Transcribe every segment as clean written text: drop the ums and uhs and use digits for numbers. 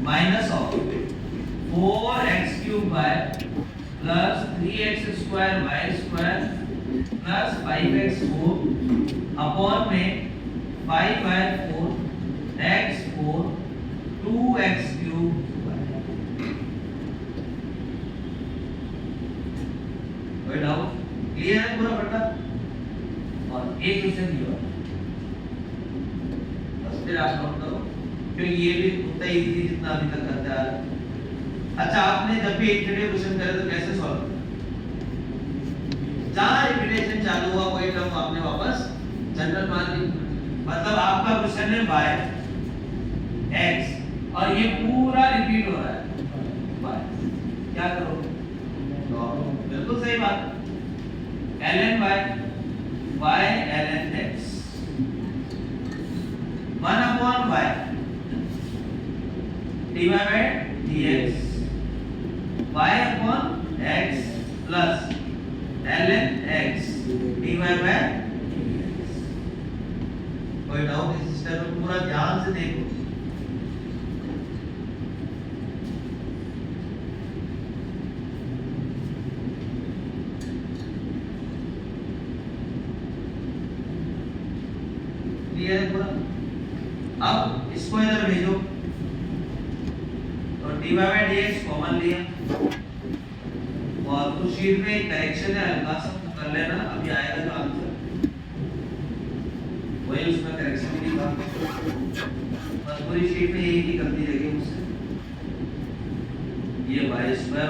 Minus of 4x³ y plus 3x² y² plus 5x4 upon में 5/4 x4 2x³ कोई doubt? Clear है पूरा बेटा? और एक क्वेश्चन ये वाला बस फिर आप नोट करो क्योंकि ये भी उतना ही इजी जितना अभी तक करते आ रहे। अच्छा, आपने जब भी इंटीग्रेशन करे तो कैसे सॉल्व करा? जहां इंटीग्रेशन चालू हुआ कोई टर्म आपने वापस जनरल मान ली। मतलब आपका क्वेश्चन है y x और ये पूरा रिपीट हो रहा है y, क्या करोगे? बिल्कुल सही बात। ln y ln x 1/y dy by dx y/x plus ln x dy by dx। कोई डाउट इस स्टेप में? पूरा ध्यान से देखो। क्लियर है पूरा? अब इसको इधर भेजो तो dy by dx कॉमन लिया और कुछ शीट में करेक्शन है हल्का सा कर लेना, अभी आएगा जो आंसर वही उसमें करेक्शन नहीं था। बस पूरी शीट में यही की गलती लगी मुझसे। ये y²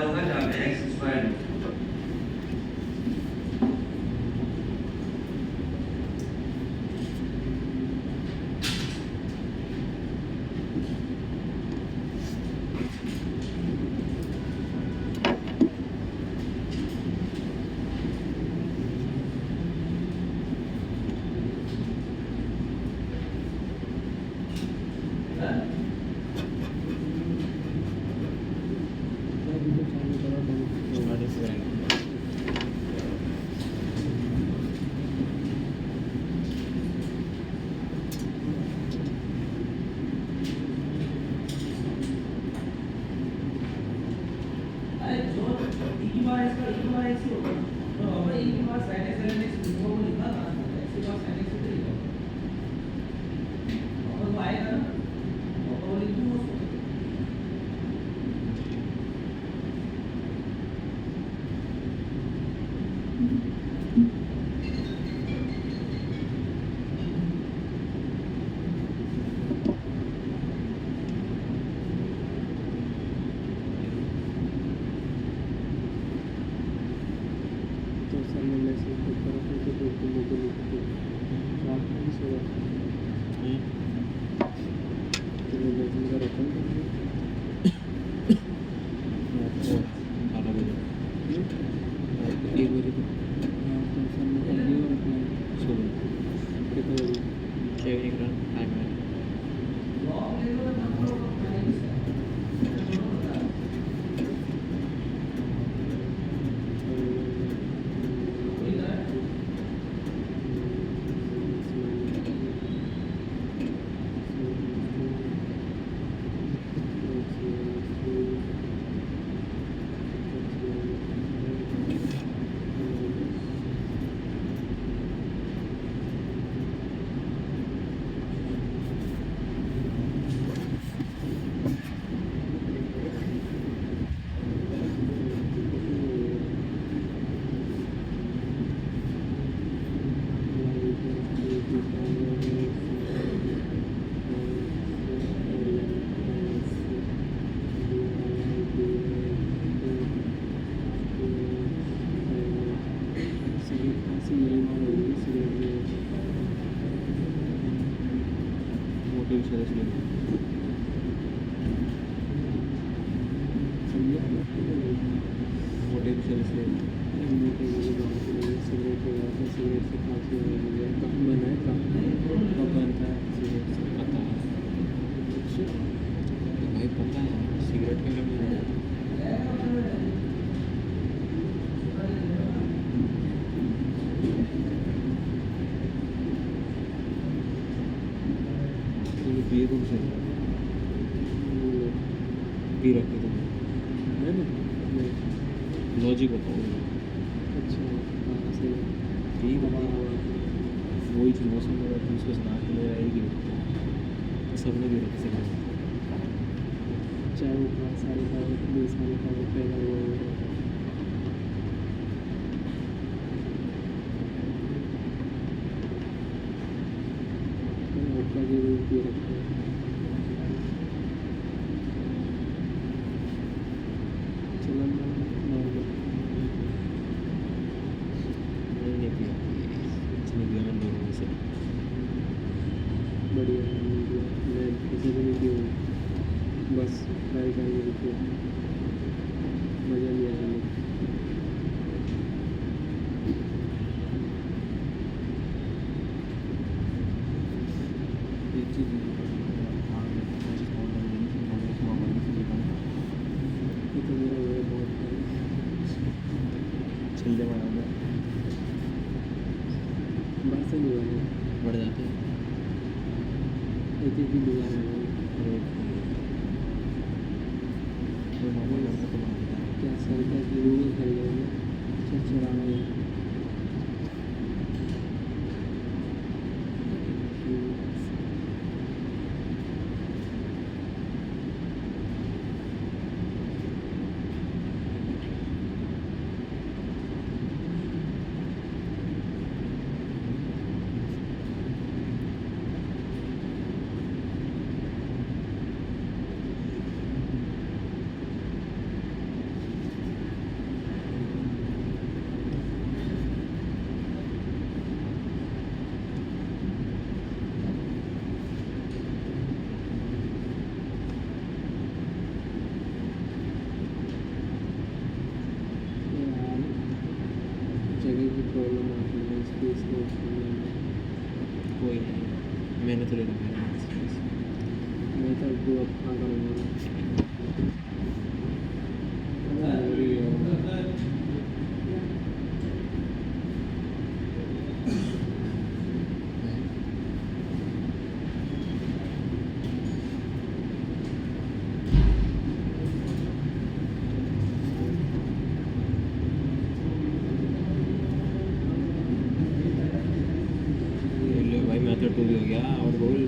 होगा जहाँ पे x² ये कौन सा है? पी रखे थे है ना? नहीं। लॉजिक बताओ अच्छा, हाँ सही है। ठीक हवा है हवा वही चीज़ मौसम में अगर उसको सुना के ले आएगी तो सबने भी रख सकते चाहे वो 5 साल का हो 20 साल का हो पहला हुआ हो। वोडका की भी पी रखते हैं। चलन नॉर्मल नहीं पिया इसने दिया ना लोगों से बढ़िया है, नहीं पिया। मैं किसी भी नहीं पी बस ट्राई करके देखिए, मज़ा नहीं आया मुझे। ये चीज़ ये तो मेरा वो है बहुत है। छिल्ले बनाना बाहर से नहीं आया, बढ़ जाते हैं एक ही दुआ है वो। क्या सर का जरूर कर जाएगा चढ़ाना है। जगह की प्रॉब्लम आती है, स्पेस की प्रॉब्लम। कोई नहीं मैंने तो ले रखा है मैं तो अब आ रहा ले भाई मैं तो टू भी हो गया और बोल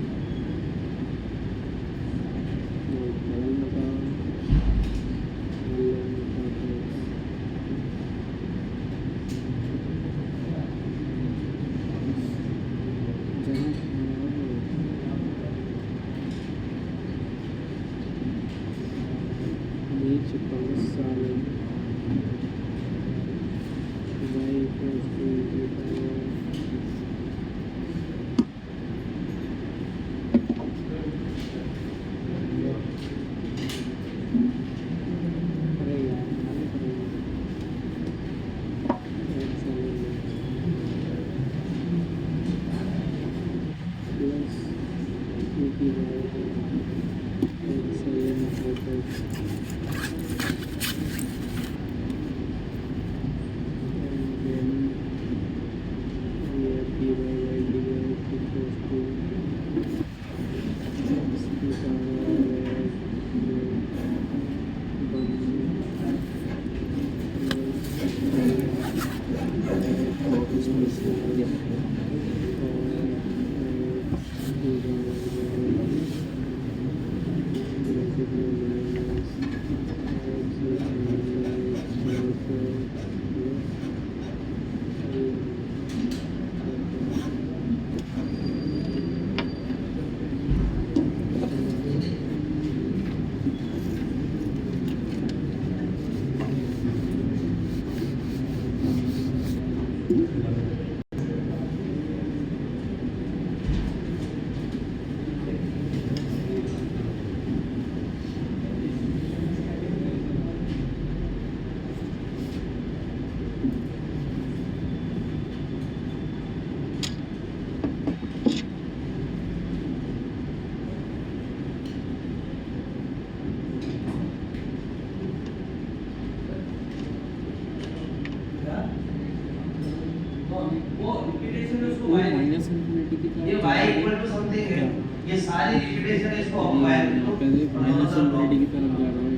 ये सारी रिपीटेशन है, इसको अप्लाई यहाँ पे भी माइनस इन्फिनिटी की तरफ जा रहा हूँ।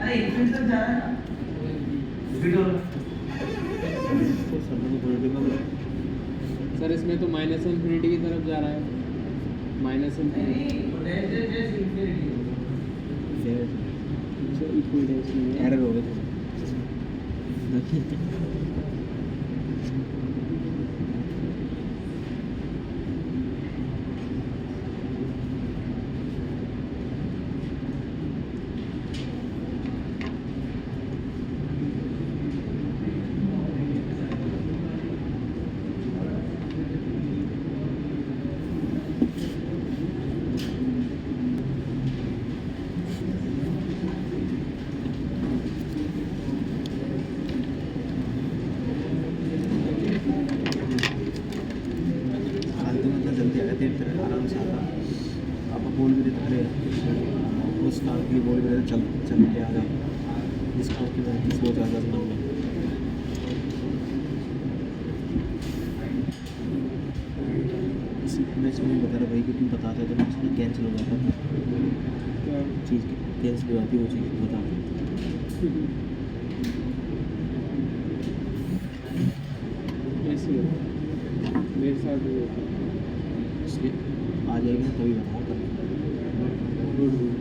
अरे इन्फिनिटी तक जा रहा है ना, रिपीट हो रहा है। तो सब में पॉलिटिकल सर इसमें तो माइनस इन्फिनिटी की तरफ जा रहा है, माइनस इन्फिनिटी नहीं तो डेस इन्फिनिटी इक्वल डेज में एरर हो गया फालतू में इतना जल्दी आया तेरे तरह आराम से आता आप बोल भी देते अरे उस काम के लिए बोल भी देते चल चल के आ जा जिस काम की मैं 20,000 मान लो इसी मैं इसमें बता रहा भाई कि तुम बताते तो उसमें कैंसिल हो जाता क्या चीज़ कैंसिल हो जाती वो चीज़ बता ऐसे मेरे साथ भी होता है। इसलिए आ जाएगी ना तभी बताओ तभी गुड गुड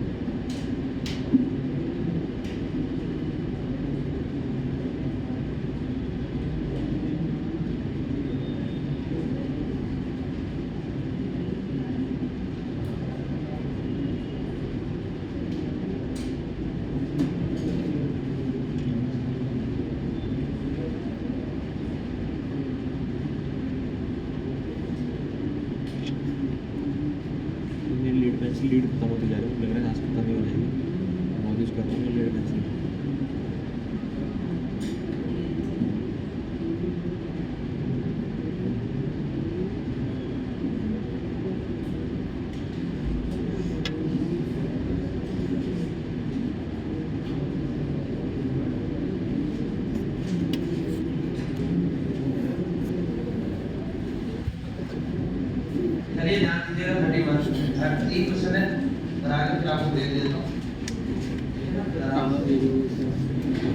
मेरी लीड पेंसिल लीड खत्म होती जा रही है लग रहा है आज खत्म ही हो जाएगी बहुत यूज़ कर रहा हूँ मैं लीड पेंसिल चलिए ध्यान दीजिएगा 30 क्वेश्चन है और आगे फिर आपको दे देता हूँ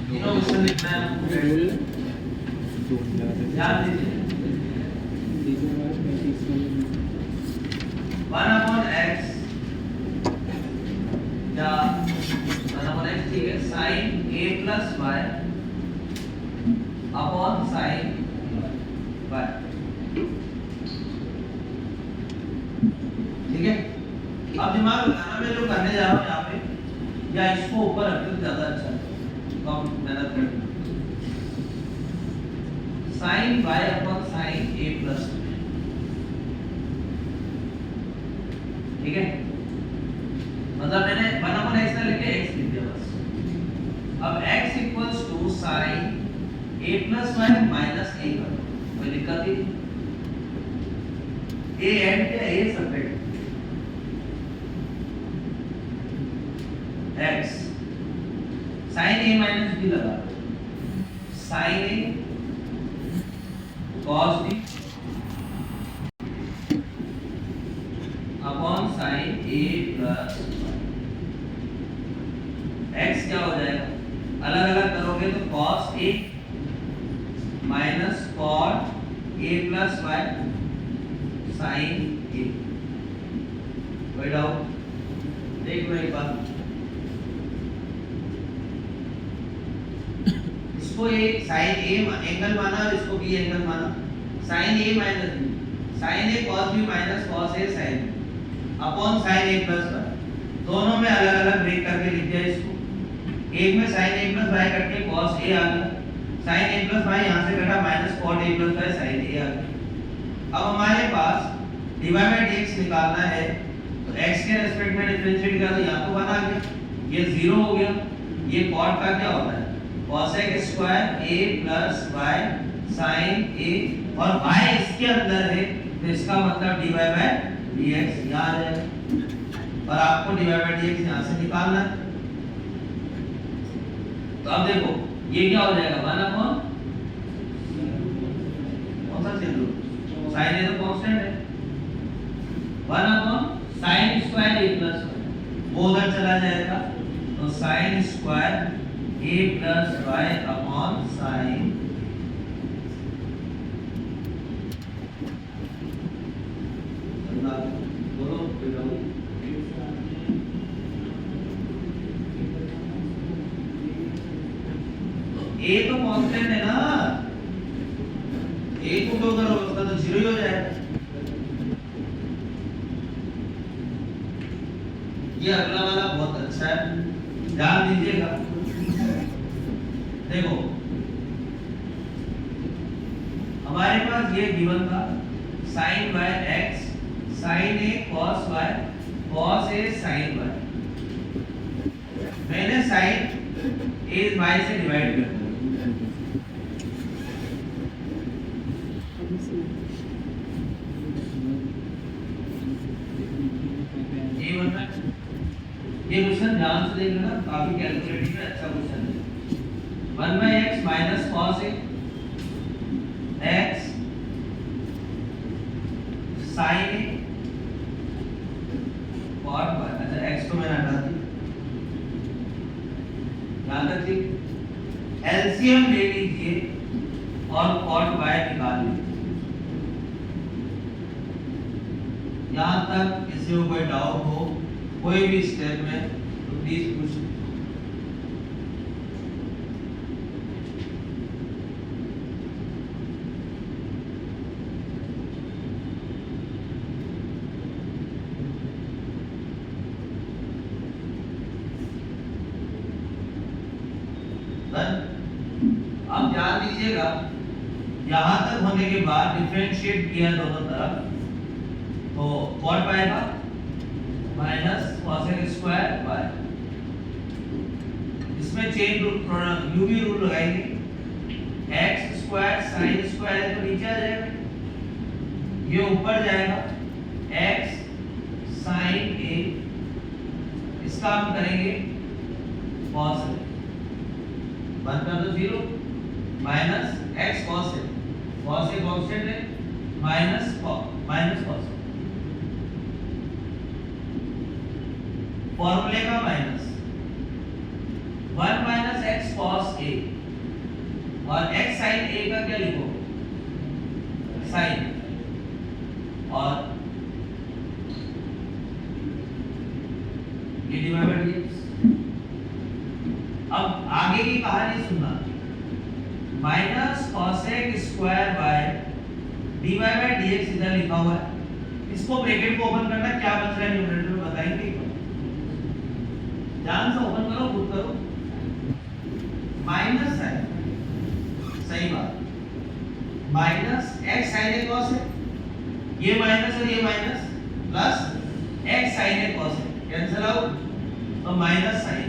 तीनों क्वेश्चन लिखना है आपको। दो मिनट लगा देते ध्यान दीजिए 1/x या 1/x ठीक है sin a plus y upon sin y ठीक है। अब दिमाग लगाना मैं जो करने जा रहा हूँ यहाँ पे या इसको ऊपर रखते तो ज्यादा अच्छा है तो हम मेहनत करेंगे sin y upon sin a plus y ठीक है। मतलब मैंने 1/x ना लेके x लिख दिया बस। अब x equals to sin a plus y minus a कर कोई दिक्कत ही a एड क्या a subtract x sin a minus b लगा sin a cos b upon sin a plus x क्या हो जाएगा अलग अलग करोगे तो cos a minus cot a plus y sin a कोई डाउट देख लो एक बार इसको a sin a एंगल माना और इसको b एंगल माना sin a minus b sin a cos b minus cos a sin b upon sin a plus y दोनों में अलग अलग ब्रेक करके लिख दिया इसको एक में sin a plus y cut के cos a आ गया sin a प्लस y यहां से कटा minus cot a plus y sin a आ गया। अब हमारे पास dy by dx निकालना है तो x के रेस्पेक्ट में डिफरेंशिएट किया तो यहां तो 1 आ गया ये 0 हो गया ये cot का क्या होता है cosec square a plus y sin a और y इसके अंदर है तो इसका मतलब dy by dx यहाँ आ जाएगा और आपको dy by dx यहाँ से निकालना है। तो अब देखो ये क्या हो जाएगा 1 अपॉन कौन सा चीज sin a तो कांस्टेंट है 1 अपॉन साइन स्क्वायर ए प्लस 1 वो उधर चला जाएगा तो साइन स्क्वायर ए प्लस वाई अपॉन साइन बोलो ए तो कांस्टेंट है ना, ए को तो करो उसका तो 0 ही हो जाएगा। ये अगला वाला बहुत अच्छा है, ध्यान दीजिएगा। देखो हमारे पास ये गिवन था sin y x sin a cos y cos a sin y। मैंने sin a y से डिवाइड कर दिया, ये बनता है। ये क्वेश्चन ध्यान से देखना, काफी कैलकुलेटिव है, अच्छा क्वेश्चन है। 1/x minus cos a x sin a cot y। अच्छा x को मैंने हटा दिया, ध्यान रखिए। एलसीएम ले लीजिए और cot y निकाल लीजिए। यहाँ तक किसी को कोई डाउट हो कोई भी स्टेप में तो प्लीज पूछ। अब ध्यान दीजिएगा, यहां तक होने के बाद डिफरेंशिएट किया दोनों तरफ तो कौन पाएगा माइनस cosec स्क्वायर y। इसमें चेन रूल यूवी रूल लगाएंगे, x स्क्वायर sin स्क्वायर है तो नीचे आ जाएगा, ये ऊपर जाएगा x sin a, इसका हम करेंगे cos a, बनता तो 0 minus x cos a, cos a constant है माइनस cos a, फॉर्मूले का minus 1 minus x cos a और x sin a का क्या लिखो sin, और ये डिवाइड बाय dx। अब आगे की कहानी सुनना, minus cosec square by dy by dx इधर लिखा हुआ है, इसको ब्रैकेट को ओपन करना, क्या बच रहा है न्यूमरेटर में बताएंगे, ध्यान से ओपन करो, पुट करो, माइनस है, सही बात, minus x sin a cos a, ये माइनस और ये minus plus x sin a cos a cancel out तो माइनस साइन,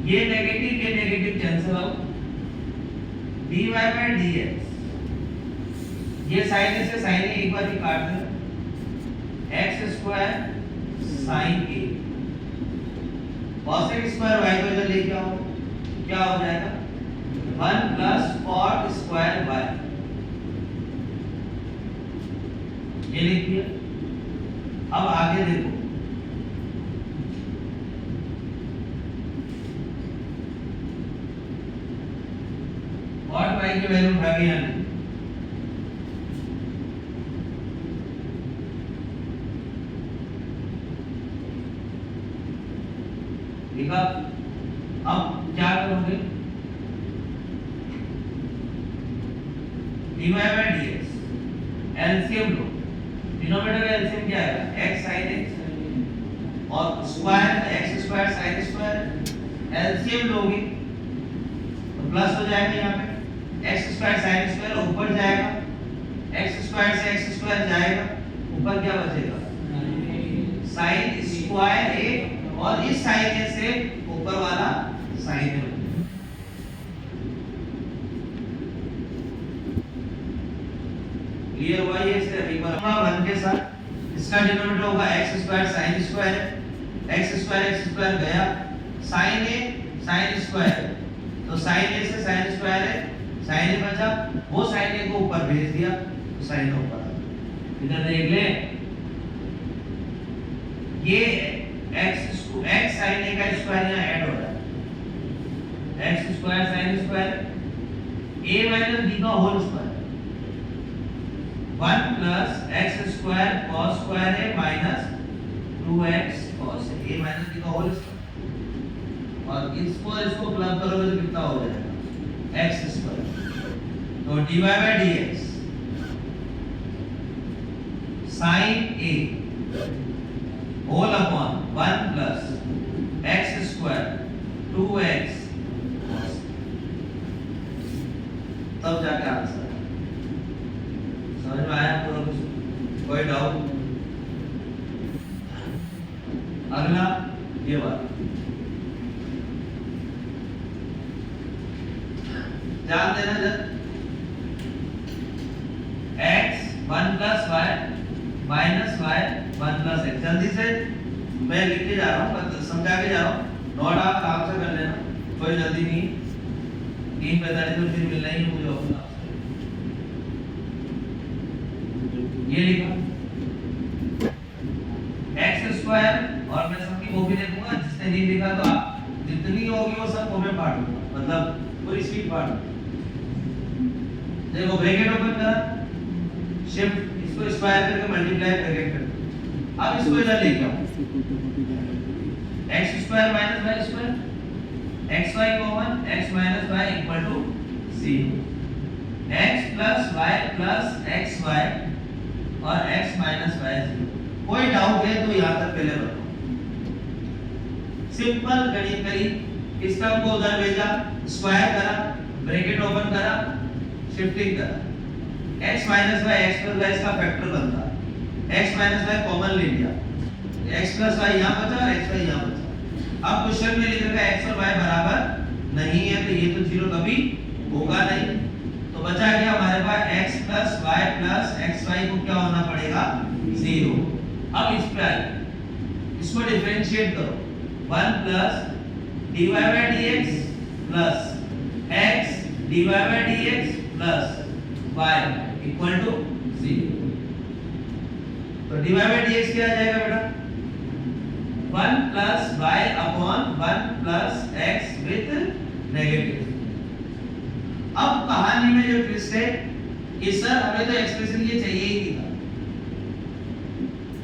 ये नेगेटिव के negative cancel out, dy by dx, ये sin a से sin a एक बार ही काट दे, x square sin a, cosec square y को इधर लेके आओ, क्या हो जाएगा 1 प्लस cot स्क्वायर y, ये लिख दिया। अब आगे देखो, cot y की वैल्यू उठा के यहाँ लिखा। अब क्या करोगे, dy by dx LCM low, denominator का एलसीएम क्या आएगा x sin x और square x square sin square, LCM लोगे तो प्लस हो जाएगा, यहाँ पे x स्क्वायर sin स्क्वायर ऊपर जाएगा, x स्क्वायर से x स्क्वायर जाएगा, ऊपर क्या बचेगा sin स्क्वायर a, और इस sin a से ऊपर वाला sin a, क्लियर हुआ ये से एक बार 1 के साथ, इसका डिनोमिनेटर होगा x square sin square, x square गया साइन ए साइन स्क्वायर, तो साइन ए से साइन स्क्वायर है, साइन ए बचा, वो साइन ए को ऊपर भेज दिया तो साइन ऊपर आ गया। इधर देख ले, ये x sin a का स्क्वायर यहाँ ऐड हो रहा है, x square sin square a minus b का whole square 1 plus x square cos square है minus 2x cos a minus b का होल स्क्वायर, और इसको क्लब करोगे तो कितना हो जाएगा x स्क्वायर, तो dy by dx sin a whole upon 1 plus x square 2x cos, तब जाके आंसर है। समझ में आया पूरा कुछ? कोई डाउट? अगला ये वाला ध्यान देना जरा, x 1 plus y minus y 1 plus x, जल्दी से मैं लिख के जा रहा हूँ, समझा के जा रहा हूँ, नोट आप आराम से कर लेना, कोई जल्दी नहीं, 3:45 में फिर मिलना ही मुझे अपना। ये लिखा x स्क्वायर, और मैं सबकी कॉपी देखूंगा, जिसने नहीं लिखा तो आप जितनी होगी वो सब कॉपी पार्ट दूंगा, मतलब पूरी शीट पार्ट। देखो ब्रैकेट ओपन करा, शिफ्ट इसको स्क्वायर करके मल्टीप्लाई ब्रैकेट कर, अब इसको इधर लेके आओ, x square minus y square, xy common, x minus y equal to 0, x plus y plus xy और x माइनस y 0। कोई डाउट है तो यहाँ तक पहले बताओ, सिंपल गणित करी, इस टर्म को उधर भेजा, स्क्वायर करा, ब्रैकेट ओपन करा, शिफ्टिंग करा, x minus y x plus y इसका फैक्टर बनता है, x माइनस y कॉमन ले लिया, x प्लस y यहाँ बचा और xy यहाँ बचा। अब क्वेश्चन में लिख रखा है x और y बराबर नहीं है, तो ये तो 0 कभी होगा नहीं, तो बचा क्या हमारे पास x plus y plus xy को क्या होना पड़ेगा 0। अब इस पे आइए, इसको डिफरेंशिएट करो, 1 plus dy by dx plus x dy by dx plus y equal to 0, तो dy by dx क्या आ जाएगा बेटा 1 plus y upon 1 plus x with negative. अब कहानी में जो ट्विस्ट है कि सर हमें तो एक्सप्रेशन ये चाहिए ही नहीं था,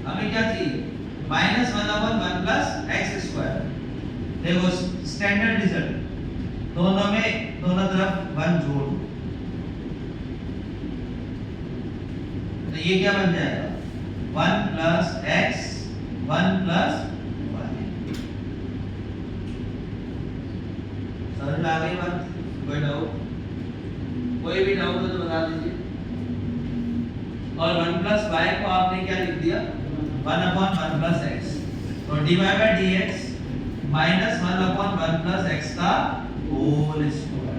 हमें क्या चाहिए -1 अपॉन 1 प्लस x स्क्वायर। देखो स्टैंडर्ड रिजल्ट, दोनों में दोनों तरफ 1 जोड़, तो ये क्या बन जाएगा 1 प्लस x 1 प्लस y। समझ में आ गई बात? कोई डाउट? कोई भी डाउट हो तो बता दीजिए। और 1 प्लस y को आपने क्या लिख दिया 1 अपॉन 1 प्लस x, तो dy by dx minus 1 upon 1 plus x का होल स्क्वायर।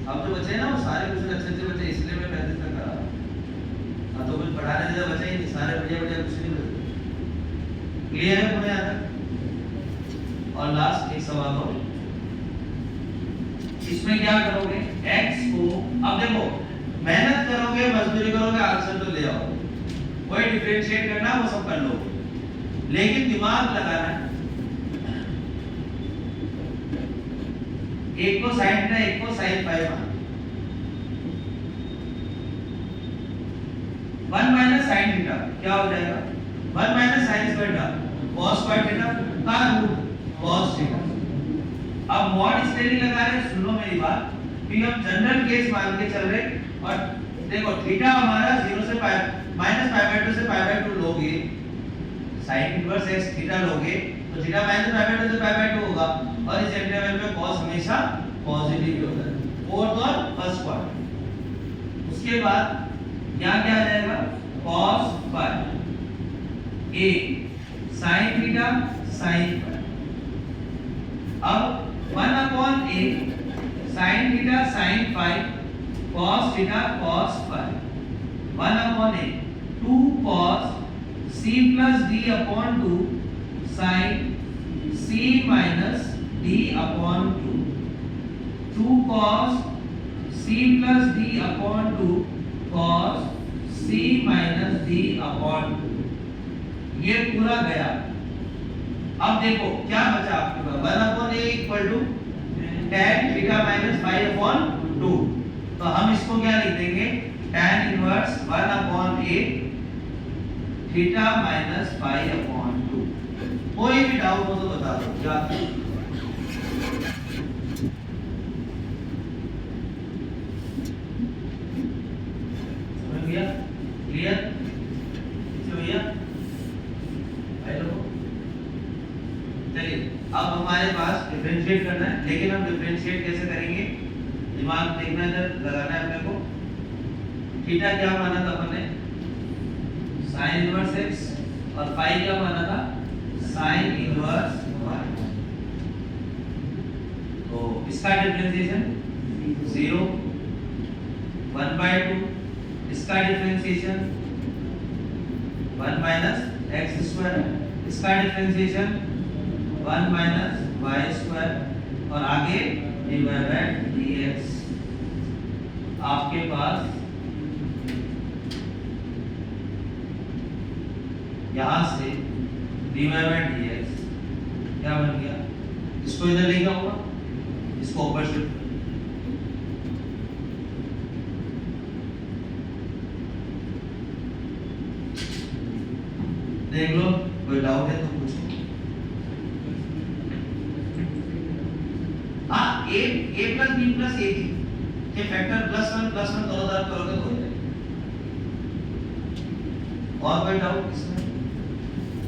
अब जो बचे ना वो सारे कुछ अच्छे अच्छे बचे, इसलिए मैं पहले तक करा रहा, तो कुछ पढ़ाने जैसा बचा ही नहीं, सारे बढ़िया बढ़िया कुछ नहीं बचे। क्लियर है पूरे यहाँ तक? और लास्ट एक सवाल हो, इसमें क्या करोगे x को, अब देखो मेहनत करोगे मजदूरी करोगे आंसर तो ले आओगे, कोई डिफरेंशिएट करना वो सब कर लोगे, लेकिन दिमाग लगाना है, एक को sin थीटा एक को sin फाई मान, 1 माइनस sin थीटा क्या हो जाएगा 1 minus sin square theta cos square theta का रूट cos थीटा। अब मॉड इसलिए नहीं लगा रहे, सुनो मेरी बात, कि हम जनरल केस मान के चल रहे, और देखो थीटा हमारा 0 से माइनस π/2 से π/2 लोगे, sin इनवर्स x थीटा लोगे तो थीटा माइनस π/2 से π/2 होगा, और इस इंटरवल में cos हमेशा पॉजिटिव ही होता है, फोर्थ और फर्स्ट क्वार्टर। उसके बाद यहाँ क्या आ जाएगा cos phi a sin theta sin phi. अब 1 upon a sin theta sin phi cos theta cos phi, 1 upon a 2 cos c plus d upon 2 sin c minus d upon 2, 2 cos c plus d upon 2 cos c minus d upon 2, ये पूरा गया। अब देखो क्या बचा आपके पास, 1 upon a equal to tan theta minus phi upon 2, तो हम इसको क्या लिख देंगे, tan inverse 1 upon a theta minus phi upon 2। कोई भी डाउट हो तो बता दो क्या। समझ गया, क्लियर भैया। चलिए अब हमारे पास डिफरेंशिएट करना है, लेकिन हम डिफरेंशिएट कैसे करेंगे, दिमाग देखना है, लगाना है अपने को। थीटा क्या माना था अपन ने, साइन इनवर्स x, और फाई क्या माना था, साइन इनवर्स y। तो इसका डिफरेंशिएशन 0, 1/2, इसका डिफरेंशिएशन 1 माइनस एक्स स्क्वायर, इसका डिफरेंशिएशन 1 माइनस वाई स्क्वायर, और आगे dy बाय dx। आपके पास यहाँ से dy बाय dx क्या बन गया, इसको इधर लेके आऊंगा, इसको ऊपर शिफ्ट देख लो, कोई डाउट है तो पूछो। हाँ, a plus b plus a के फैक्टर +1 दोनों तरफ करोगे तो हो जाएगा। और कोई डाउट इसमें,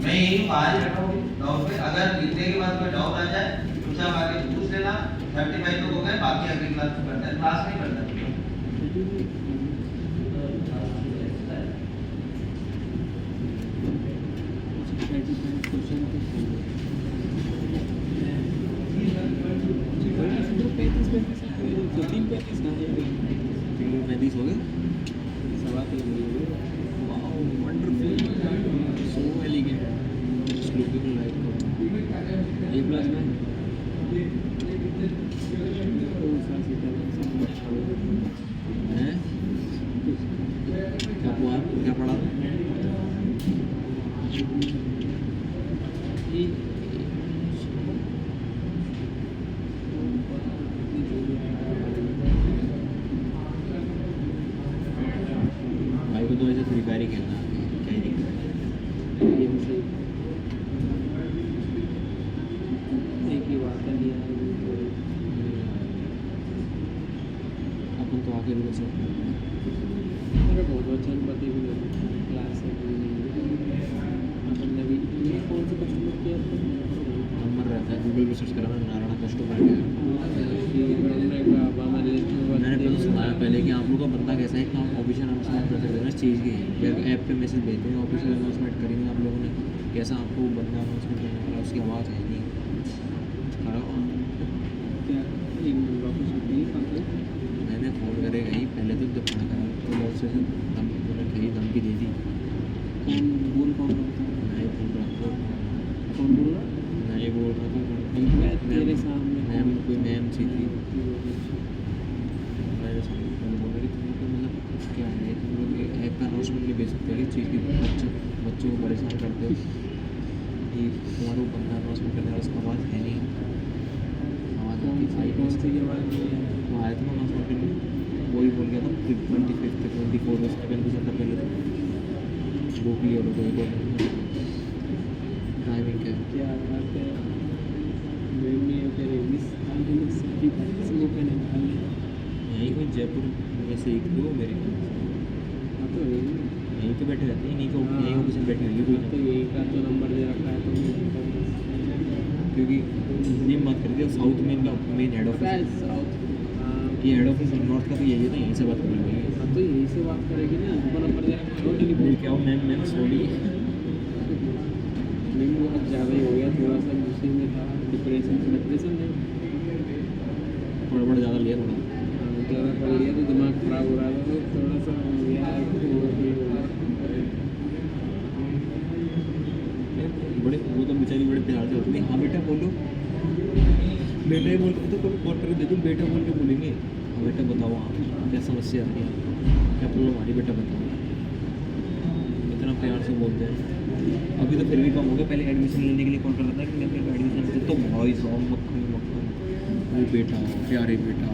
मैं यही बाहर ही बैठा हूँ डाउट पे, अगर लिखने के बाद कोई डाउट आ जाए कुछ आप आगे पूछ लेना। 35 तो हो गए, बाकी अगली क्लास में करते हैं, क्लास नहीं करते। क्या पढ़ा भाई को तो ऐसे फ्री फायर ही खेलना क्या ही ये भी सही, एक ही बात है लिया है अपन तो आगे भी कर सकते हैं। मेरा बहुत अच्छा पति भी क्लास है अपन ने भी ये कौन सा कस्टमर किया था, नंबर रहता है गूगल पे सर्च करा, नारायण कस्टमर मैंने पहले सुनाया पहले कि आप लोग का बंदा कैसा है कि आप ऑफिशियल अनाउंसमेंट कर सकते हैं इस चीज़ की, ऐप पे मैसेज भेजते हैं ऑफिशियल अनाउंसमेंट करेंगे आप लोगों ने, कैसा आपको बंदा अनाउंसमेंट करने वाला उसकी आवाज़ है नहीं क्या एक वापस होती है। मैंने फ़ोन करेगा ही पहले तो जब खाना करा तो बहुत से धमकी दे दी। कौन मैं बोल रहा था कौन बोल रहा, मैं ये बोल रहा था मेरे सामने मैम कोई मैम सी थी, मेरे सामने बोल रही थी तुम लोग मतलब क्या है, तुम लोग ऐप का अनाउंसमेंट नहीं भेज सकते किस चीज़ की, बच्चों को परेशान करते हो कि तुम्हारा वो बंदा अनाउंसमेंट करने वाला उसका आवाज़ है नहीं, आवाज़ आती है कौन सी आवाज़ नहीं है, वो आया था ना अनाउंसमेंट करने, वही बोल गया था 25 24 उसके पहले तो वो क्लियर हो गई टाइमिंग क्या क्या बात है। मेरी तेरे मिस आंटी सभी वो कहने वाले यहीं कोई जयपुर में से एक दो मेरे हाँ तो यहीं तो बैठे रहते हैं, यहीं को यहीं ऑफिस में बैठे होंगे तो कोई यही का तो नंबर दे रखा है तो क्योंकि ये बात कर दिया साउथ में इनका मेन हेड ऑफिस है, साउथ ये हेड ऑफिस नॉर्थ का तो यही है ना, यहीं से बात कर लेंगे। तो यही से बात करेगी ना, नंबर दे रखा है बोल क्या हो मैम सॉरी मैम वो ज़्यादा ही हो गया, थोड़ा सा गुस्से में था, डिप्रेशन नहीं थोड़ा ज़्यादा लिया थोड़ा ज़्यादा पड़ गया तो दिमाग खराब हो रहा था, तो थोड़ा सा हो गया ओवरफील हो गया। मैं हाँ बेटा बोलो, बेटा ही बोल तो कॉन्ट्रैक्ट देखो, बेटा बोल के बोलेंगे हाँ बेटा बताओ, हाँ क्या समस्या आ रही है, क्या प्रॉब्लम आ रही है बेटा बताओ, इतना प्यार से बोलते हैं। अभी तो फिर भी कम हो गया, पहले एडमिशन लेने के लिए कॉन्ट्रैक्ट रहता है कि मैं फिर एडमिशन तो भाई साहब मक्खन मक्खन, वो बेटा प्यारे बेटा